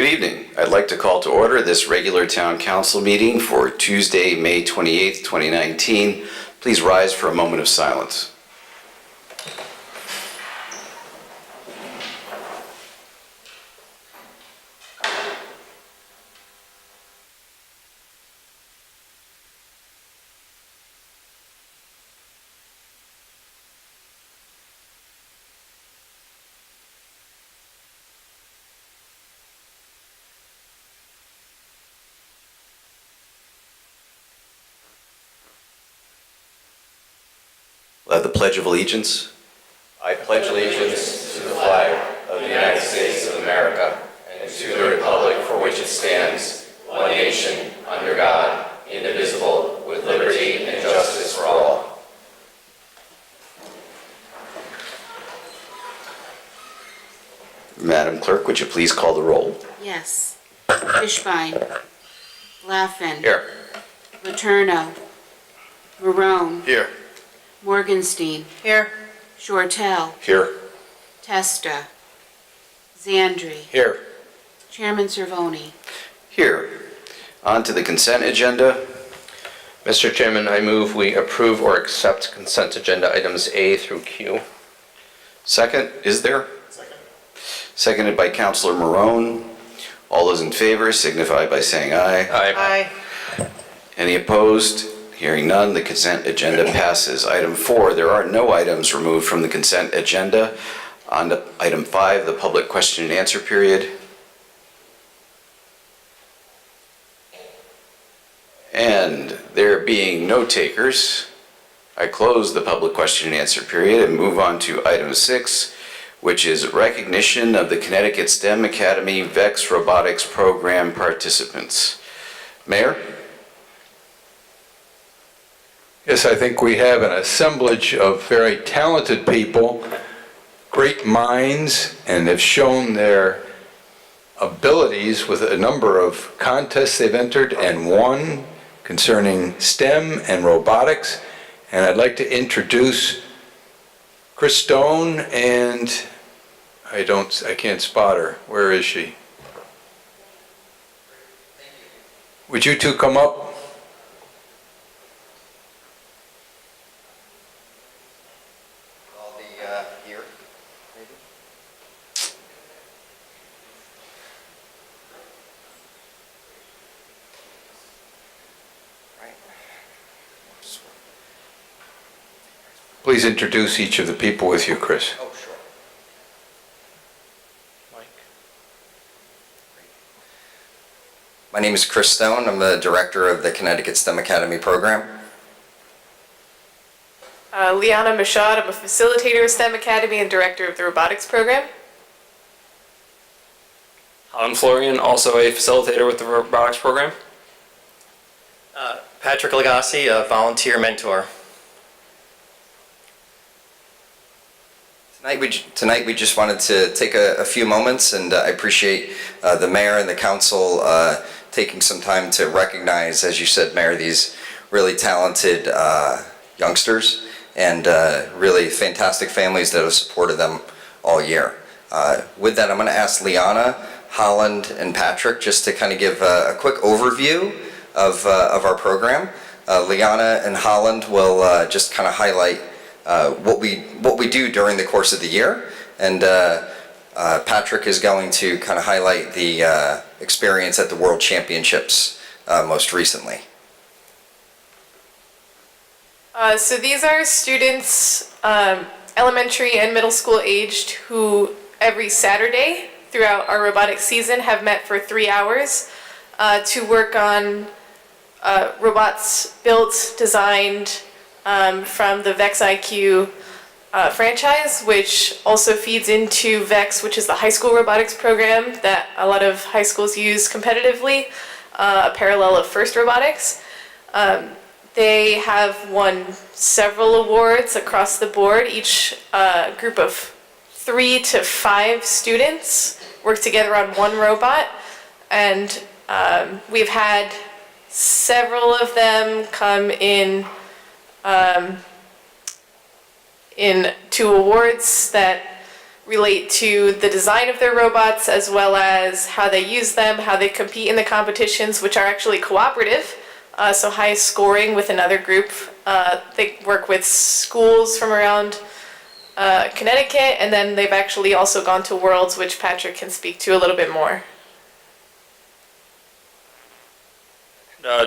Good evening. I'd like to call to order this regular town council meeting for Tuesday, May 28th, 2019. Please rise for a moment of silence. We'll have the Pledge of Allegiance. I pledge allegiance to the flag of the United States of America and to the republic for which it stands, one nation, under God, indivisible, with liberty and justice for all. Madam Clerk, would you please call the roll? Yes. Fishbein. Laffin. Here. Letourneau. Marone. Here. Morgenstein. Here. Shortell. Here. Testa. Zandri. Here. Chairman Cervoni. Here. On to the consent agenda. Mr. Chairman, I move we approve or accept consent agenda items A through Q. Second, is there? Second. Seconded by Councilor Marone. All those in favor signify by saying aye. Aye. Aye. Any opposed? Hearing none, the consent agenda passes. Item 4, there are no items removed from the consent agenda. On to item 5, the public question and answer period. And there being no takers, I close the public question and answer period and move on to item 6, which is recognition of the Connecticut STEM Academy VEX Robotics Program participants. Mayor? Yes, I think we have an assemblage of very talented people, great minds, and have shown their abilities with a number of contests they've entered and won concerning STEM and robotics. And I'd like to introduce Chris Stone and I can't spot her. Where is she? Would you two come up? Please introduce each of the people with you, Chris. Oh, sure. Mike. My name is Chris Stone. I'm the director of the Connecticut STEM Academy program. Liana Mashad. I'm a facilitator of STEM Academy and director of the robotics program. I'm Florian, also a facilitator with the robotics program. Patrick Legassi, a volunteer mentor. Tonight we just wanted to take a few moments, and I appreciate the mayor and the council taking some time to recognize, as you said, Mayor, these really talented youngsters and really fantastic families that have supported them all year. With that, I'm going to ask Liana, Holland, and Patrick just to kind of give a quick overview of our program. Liana and Holland will just kind of highlight what we do during the course of the year, and Patrick is going to kind of highlight the experience at the World Championships most recently. So these are students, elementary and middle school aged, who every Saturday throughout our robotics season have met for 3 hours to work on robots built, designed from the VEX IQ franchise, which also feeds into VEX, which is the high school robotics program that a lot of high schools use competitively, a parallel of FIRST Robotics. They have won several awards across the board. Each group of 3 to 5 students work together on one robot, and we've had several of them come in 2 awards that relate to the design of their robots, as well as how they use them, how they compete in the competitions, which are actually cooperative, so high scoring with another group. They work with schools from around Connecticut, and then they've actually also gone to Worlds, which Patrick can speak to a little bit more.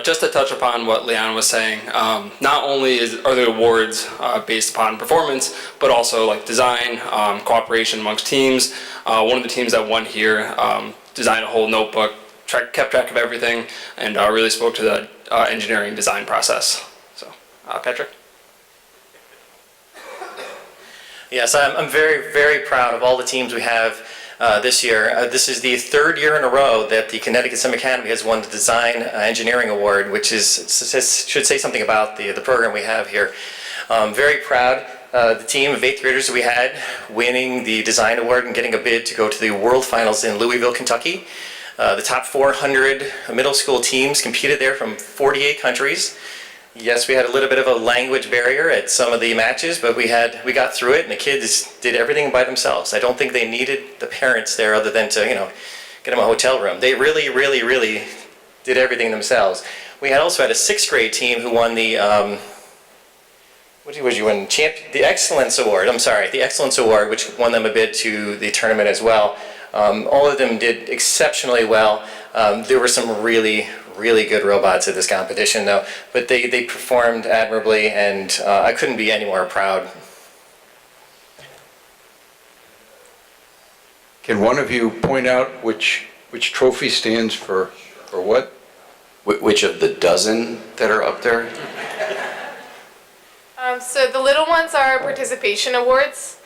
Just to touch upon what Leanne was saying, not only are the awards based upon performance, but also like design, cooperation amongst teams. One of the teams that won here designed a whole notebook, kept track of everything, and really spoke to the engineering design process. So, Patrick? Yes, I'm very, very proud of all the teams we have this year. This is the third year in a row that the Connecticut STEM Academy has won the Design Engineering Award, which should say something about the program we have here. Very proud. The team of 8th graders that we had winning the Design Award and getting a bid to go to the World Finals in Louisville, Kentucky. The top 400 middle school teams competed there from 48 countries. Yes, we had a little bit of a language barrier at some of the matches, but we got through it, and the kids did everything by themselves. I don't think they needed the parents there other than to, get them a hotel room. They really, really, really did everything themselves. We also had a 6th grade team who won the the Excellence Award. I'm sorry, the Excellence Award, which won them a bid to the tournament as well. All of them did exceptionally well. There were some really, really good robots at this competition, though, but they performed admirably, and I couldn't be any more proud. Can one of you point out which trophy stands for what? Which of the dozen that are up there? So the little ones are participation awards.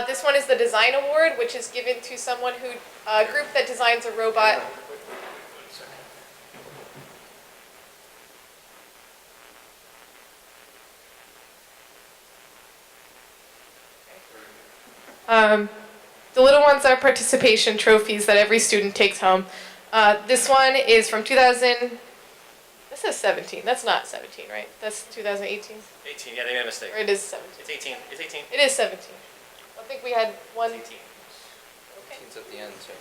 This one is the Design Award, which is given to someone a group that designs a robot. The little ones are participation trophies that every student takes home. This one is from 2000. This is 17. That's not 17, right? That's 2018. 18, yeah, they made a mistake. Or it is 17. It's 18. It's 18. It is 17. I think we had one. 18. Okay. 18's at the end, too.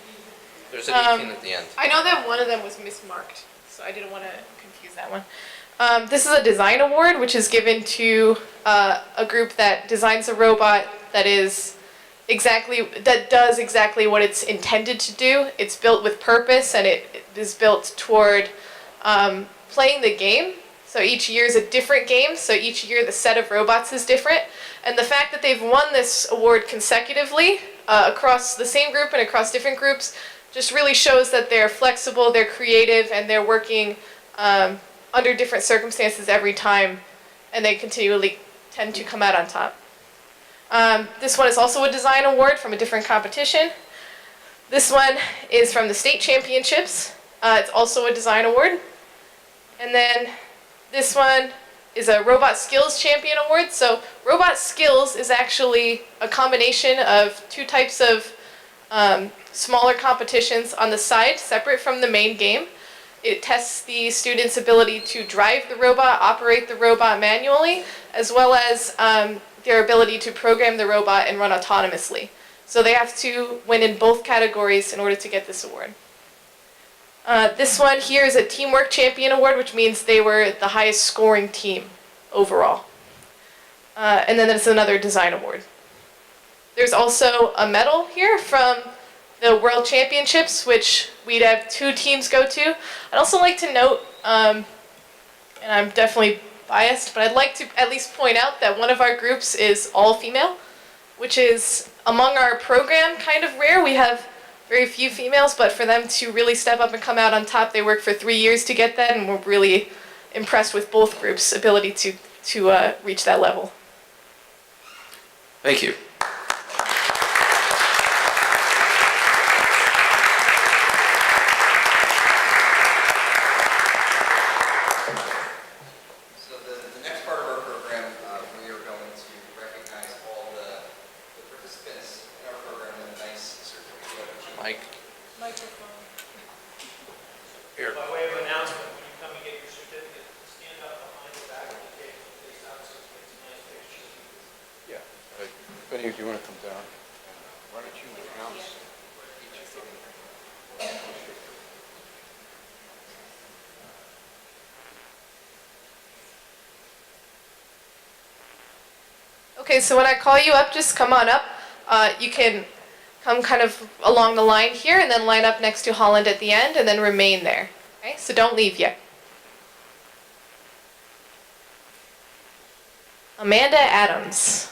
There's an 18 at the end. I know that one of them was mismarked, so I didn't want to confuse that one. This is a design award, which is given to a group that designs a robot that does exactly what it's intended to do. It's built with purpose, and it is built toward playing the game. So each year is a different game, so each year the set of robots is different. And the fact that they've won this award consecutively across the same group and across different groups just really shows that they're flexible, they're creative, and they're working under different circumstances every time, and they continually tend to come out on top. This one is also a design award from a different competition. This one is from the state championships. It's also a design award. And then this one is a Robot Skills Champion Award. So Robot Skills is actually a combination of two types of smaller competitions on the side, separate from the main game. It tests the students' ability to drive the robot, operate the robot manually, as well as their ability to program the robot and run autonomously. So they have to win in both categories in order to get this award. This one here is a Teamwork Champion Award, which means they were the highest scoring team overall. And then there's another design award. There's also a medal here from the World Championships, which we'd have 2 teams go to. I'd also like to note, and I'm definitely biased, but I'd like to at least point out that one of our groups is all female, which is among our program kind of rare. We have very few females, but for them to really step up and come out on top, they worked for 3 years to get that, and we're really impressed with both groups' ability to reach that level. Thank you. So the next part of our program, we are going to recognize all the participants in our program with a nice certificate. Mike? Microphone. Here. By way of announcement, when you come and get your certificate, stand up behind the back of the table, face out so it's a nice picture. Yeah. If any of you want to come down. Okay, so when I call you up, just come on up. You can come kind of along the line here and then line up next to Holland at the end and then remain there. Okay, so don't leave yet. Amanda Adams.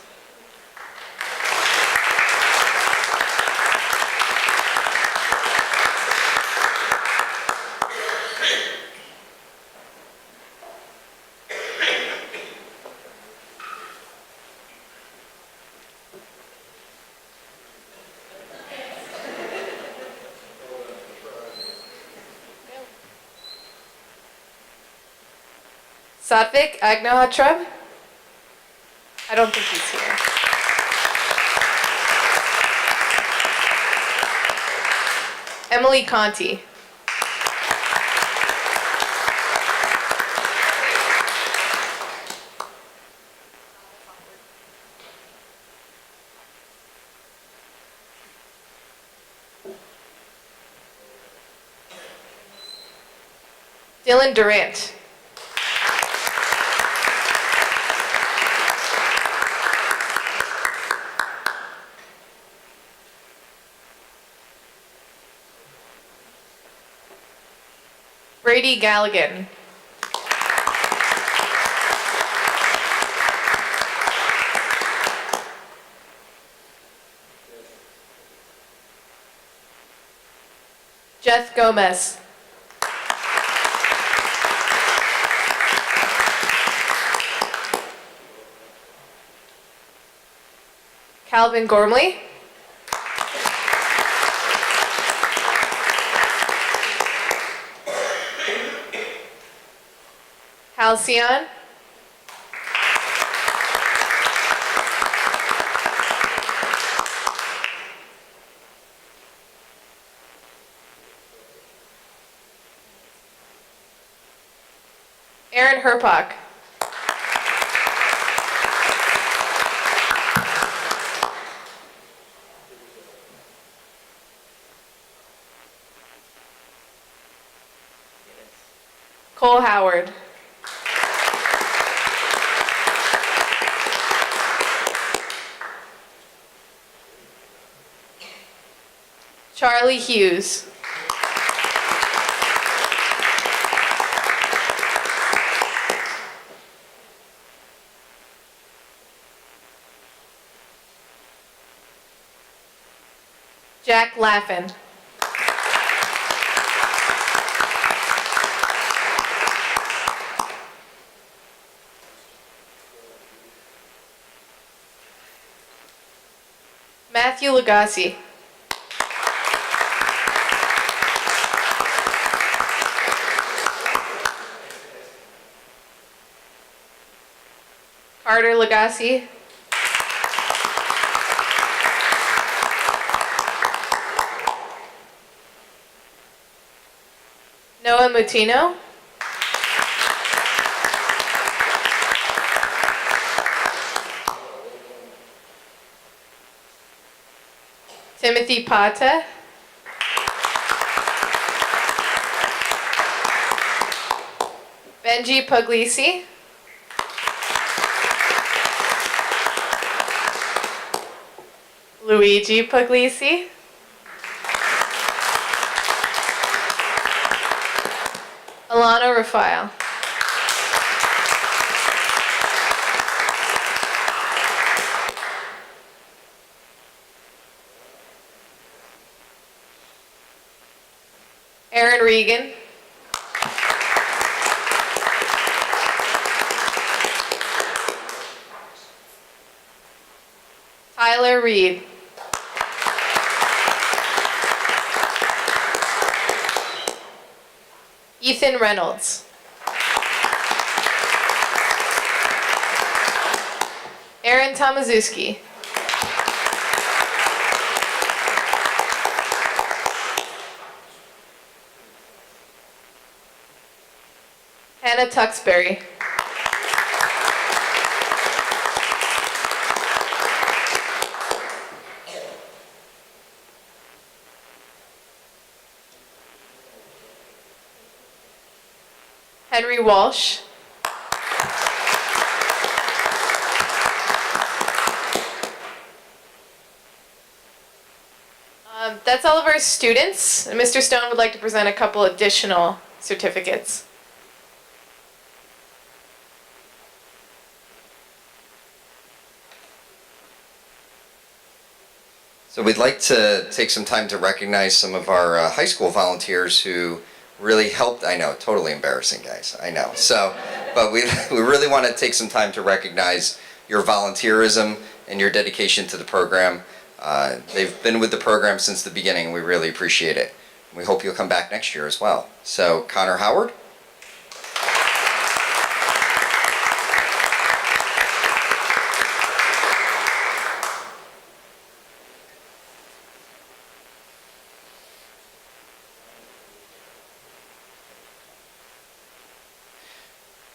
Satvik Agnohatrab. I don't think he's here. Emily Conti. Dylan Durant. Brady Galligan. Jeff Gomez. Calvin Gormley. Halcyon. Aaron Herpach. Cole Howard. Charlie Hughes. Jack Laffin. Matthew Lagasse. Carter Lagasse. Noah Mutino. Timothy Pata. Benji Puglisi. Luigi Puglisi. Alana Rafael. Aaron Regan. Tyler Reed. Ethan Reynolds. Aaron Tomaszewski. Hannah Tuxbury. Henry Walsh. That's all of our students. And Mr. Stone would like to present a couple additional certificates. So we'd like to take some time to recognize some of our high school volunteers who really helped. I know, totally embarrassing, guys. I know. So, but we really want to take some time to recognize your volunteerism and your dedication to the program. They've been with the program since the beginning. We really appreciate it. We hope you'll come back next year as well. So, Connor Howard.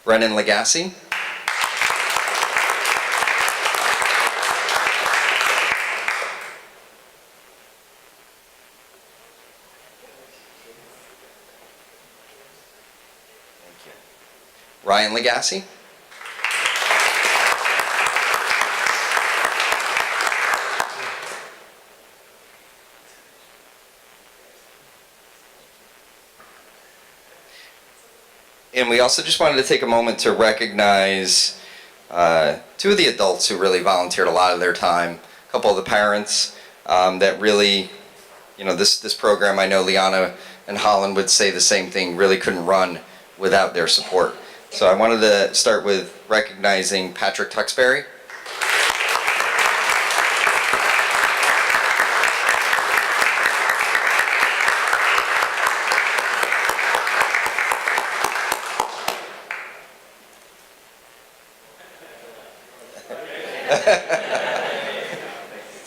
Brennan Legassi. Ryan Legassi. And we also just wanted to take a moment to recognize two of the adults who really volunteered a lot of their time, a couple of the parents that really, you know, this program, I know Liana and Holland would say the same thing, really couldn't run without their support. So I wanted to start with recognizing Patrick Tuxbury.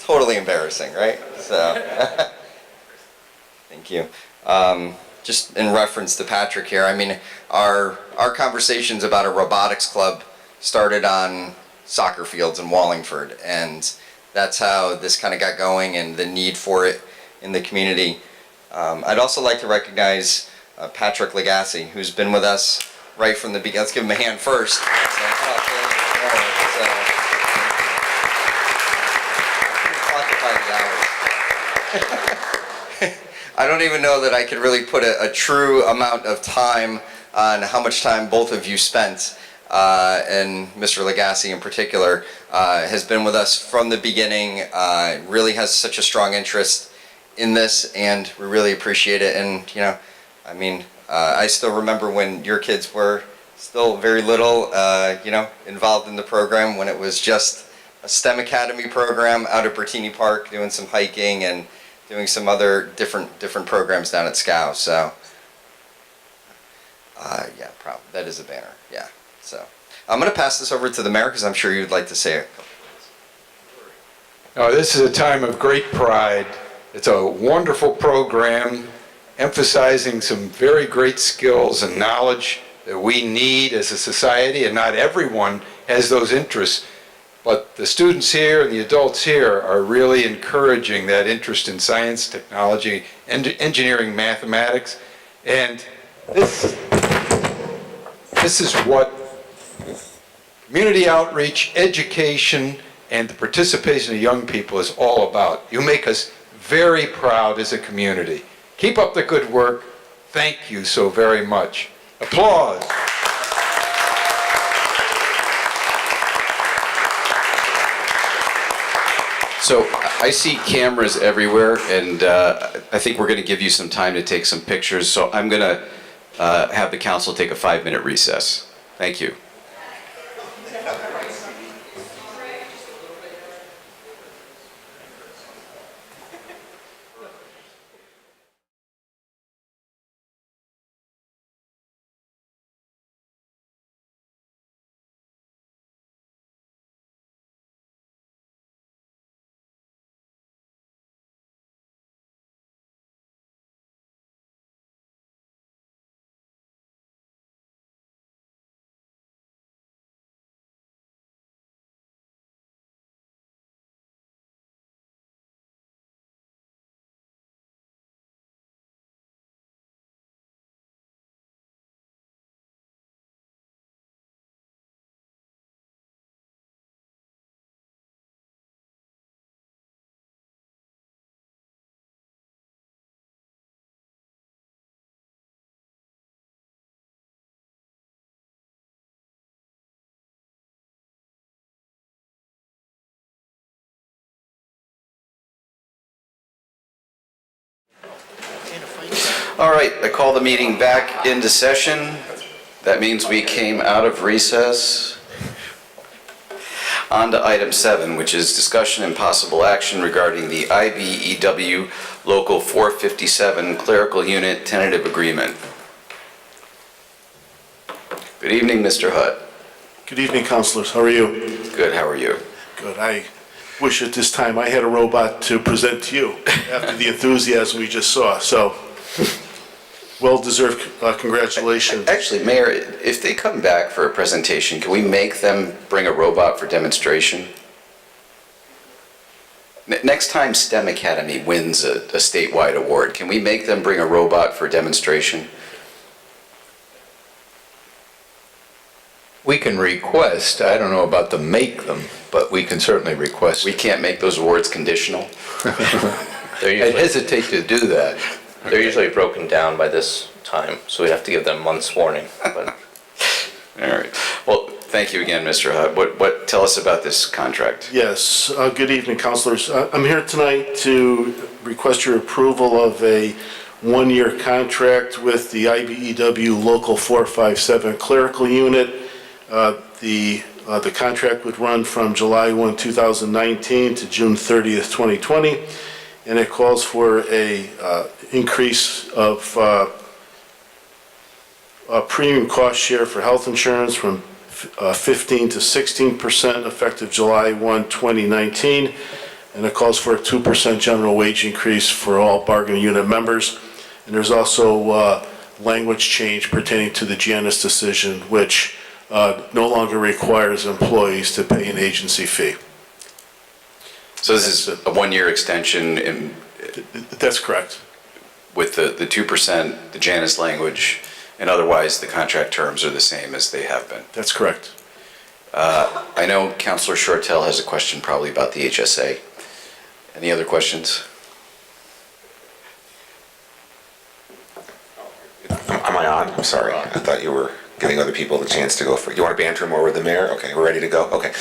Totally embarrassing, right? So, thank you. Just in reference to Patrick here, I mean, our conversations about a robotics club started on soccer fields in Wallingford, and that's how this kind of got going and the need for it in the community. I'd also like to recognize Patrick Legassi, who's been with us right from the beginning. Let's give him a hand first. I don't even know that I could really put a true amount of time on how much time both of you spent, and Mr. Legassi in particular has been with us from the beginning, really has such a strong interest in this, and we really appreciate it. And, you know, I mean, I still remember when your kids were still very little, you know, involved in the program when it was just a STEM Academy program out at Bertini Park, doing some hiking and doing some other different programs down at SCOW. So, yeah, that is a banner. Yeah. So, I'm going to pass this over to the mayor because I'm sure you'd like to say a couple Now, this is a time of great pride. It's a wonderful program emphasizing some very great skills and knowledge that we need as a society, and not everyone has those interests. But the students here and the adults here are really encouraging that interest in science, technology, engineering, mathematics. And this is what community outreach, education, and the participation of young people is all about. You make us very proud as a community. Keep up the good work. Thank you so very much. Applause. So I see cameras everywhere, and I think we're going to give you some time to take some pictures. So I'm going to have the council take a 5-minute recess. Thank you. All right, I call the meeting back into session. That means we came out of recess. On to item 7, which is discussion and possible action regarding the IBEW Local 457 Clerical Unit Tentative Agreement. Good evening, Mr. Hutt. Good evening, councilors. How are you? Good, how are you? Good. I wish at this time I had a robot to present to you after the enthusiasm we just saw. So, well-deserved congratulations. Actually, Mayor, if they come back for a presentation, can we make them bring a robot for demonstration? Next time STEM Academy wins a statewide award, can we make them bring a robot for demonstration? We can request, I don't know about the make them, but we can certainly request. We can't make those awards conditional? I'd hesitate to do that. They're usually broken down by this time, so we have to give them months warning. But All right. Well, thank you again, Mr. Hutt. Tell us about this contract. Yes. Good evening, councilors. I'm here tonight to request your approval of a one-year contract with the IBEW Local 457 Clerical Unit. The contract would run from July 1, 2019 to June 30th, 2020, and it calls for a increase of premium cost share for health insurance from 15 to 16% effective July 1, 2019, and it calls for a 2% general wage increase for all bargaining unit members. And there's also language change pertaining to the Janus decision, which no longer requires employees to pay an agency fee. So this is a one-year extension in, That's correct. with the 2%, the Janus language, and otherwise the contract terms are the same as they have been. That's correct. I know Councilor Shortell has a question probably about the HSA. Any other questions? Am I on? I'm sorry. I thought you were giving other people the chance to go for. You want to banter more with the mayor? Okay, we're ready to go. Okay.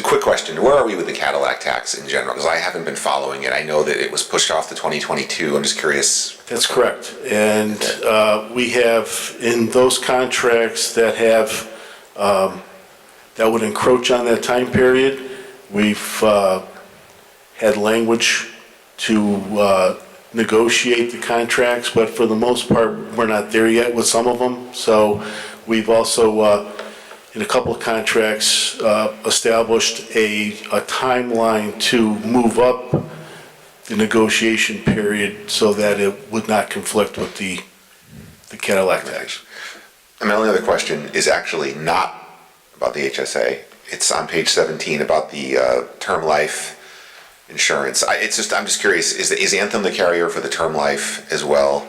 Quick question. Where are we with the Cadillac tax in general? Because I haven't been following it. I know that it was pushed off to 2022. I'm just curious. That's correct. And we have, in those contracts that have, that would encroach on that time period, we've had language to negotiate the contracts, but for the most part, we're not there yet with some of them. So we've also, in a couple of contracts, established a timeline to move up the negotiation period so that it would not conflict with the Cadillac tax. And my only other question is actually not about the HSA. It's on page 17 about the term life insurance. I'm just curious, is Anthem the carrier for the term life as well?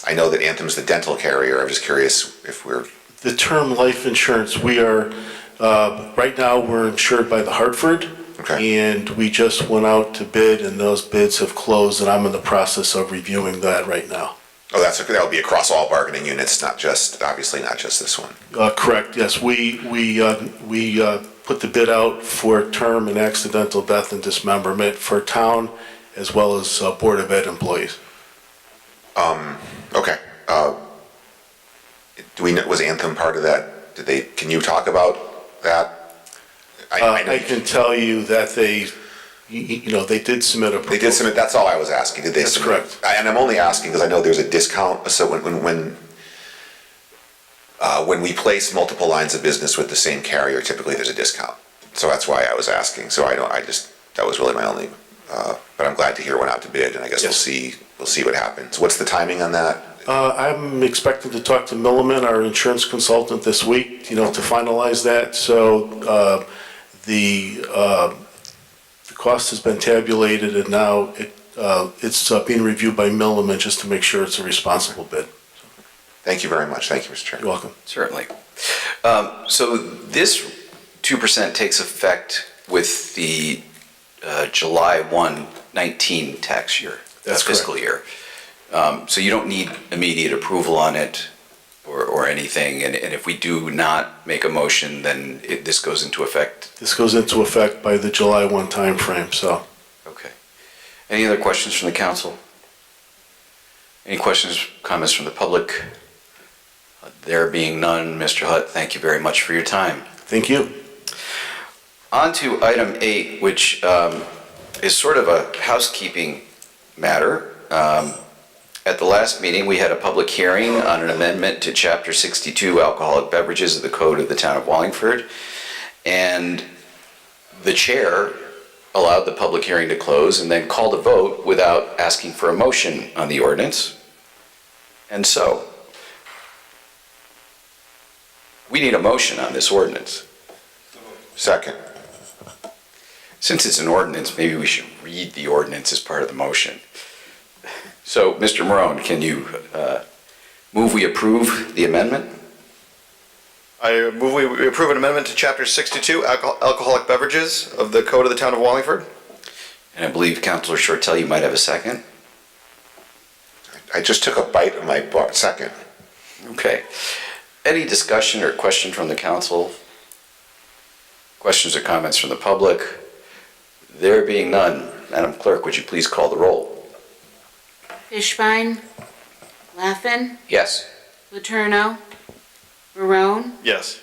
I know that Anthem's the dental carrier. I'm just curious if we're... The term life insurance, we are, right now, we're insured by the Hartford. Okay. And we just went out to bid, and those bids have closed, and I'm in the process of reviewing that right now. Oh, that'll be across all bargaining units, obviously not just this one. Correct, yes. We put the bid out for term and accidental death and dismemberment for town as well as Board of Ed employees. Okay. Was Anthem part of that? Can you talk about that? I can tell you that they did submit a proposal. They did submit, that's all I was asking. Did they That's submit? correct. And I'm only asking because I know there's a discount, so when we place multiple lines of business with the same carrier, typically there's a discount. So that's why I was asking. So that was really my only, but I'm glad to hear it went out to bid, and I guess Yes. we'll see what happens. What's the timing on that? I'm expecting to talk to Milliman, our insurance consultant, this week, to finalize that. So the cost has been tabulated, and now it's being reviewed by Milliman just to make sure it's a responsible bid. Thank you very much. Thank you, Mr. Chair. You're welcome. Certainly. So this 2% takes effect with the July 1, 19 tax year, That's fiscal year. So you don't need immediate approval on it or anything, and if we do not make a motion, then this goes into effect? This goes into effect by the July 1 timeframe, so. Okay. Any other questions from the council? Any questions, comments from the public? There being none, Mr. Hutt, thank you very much for your time. Thank you. On to item 8, which is sort of a housekeeping matter. At the last meeting, we had a public hearing on an amendment to Chapter 62, Alcoholic Beverages of the Code of the Town of Wallingford, and the chair allowed the public hearing to close and then called a vote without asking for a motion on the ordinance. And so, we need a motion on this ordinance. Second. Since it's an ordinance, maybe we should read the ordinance as part of the motion. So, Mr. Morone, can you move we approve the amendment? I move we approve an amendment to Chapter 62, Alcoholic Beverages of the Code of the Town of Wallingford. And I believe Councilor Shortell, you might have a second. I just took a bite of my second. Okay. Any discussion or question from the council? Questions or comments from the public? There being none, Madam Clerk, would you please call the roll? Fishbein, Laffin, Yes. Letourneau, Marone, Yes.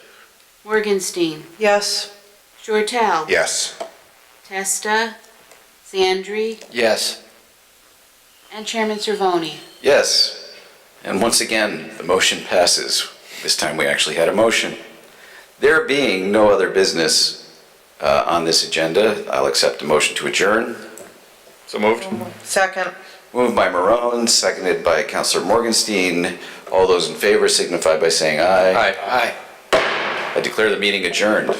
Morgenstein, Yes. Shortell, Yes. Testa, Zandri, Yes. and Chairman Cervoni. Yes. And once again, the motion passes. This time we actually had a motion. There being no other business on this agenda, I'll accept a motion to adjourn. So moved. Second. Moved by Marone, seconded by Councilor Morgenstein. All those in favor signify by saying aye. Aye. I declare the meeting adjourned.